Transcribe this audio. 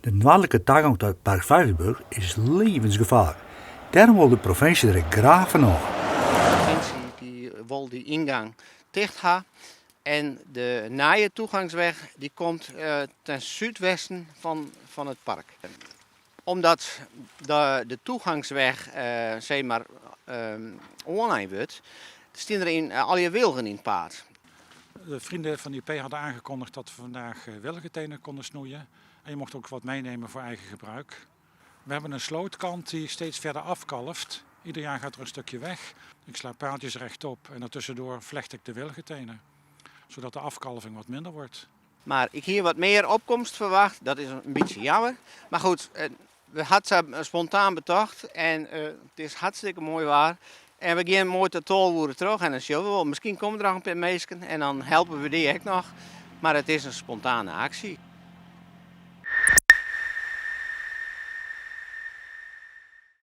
De noordelijke toegang tot het Park Vijverburg is levensgevaarlijk. Daarom wil de provincie er graag van af. De provincie die wil die ingang dicht gaan. En de nieuwe toegangsweg die komt ten zuidwesten van het park. Omdat de toegangsweg zeg maar online wordt, staan er al je wilgen in het paard. De vrienden van de IP hadden aangekondigd dat we vandaag wilgetenen konden snoeien. En je mocht ook wat meenemen voor eigen gebruik. We hebben een slootkant die steeds verder afkalft. Ieder jaar gaat er een stukje weg. Ik sla paaltjes rechtop en daartussendoor vlecht ik de wilgetenen. Zodat de afkalving wat minder wordt. Maar ik hier wat meer opkomst verwacht. Dat is een beetje jammer. Maar goed, we hadden ze spontaan betocht. En het is hartstikke mooi waar. En we gaan mooi tot Tolwoeren terug. En dan zien we wel, misschien komen er nog een paar mensen. En dan helpen we die ook nog. Maar het is een spontane actie.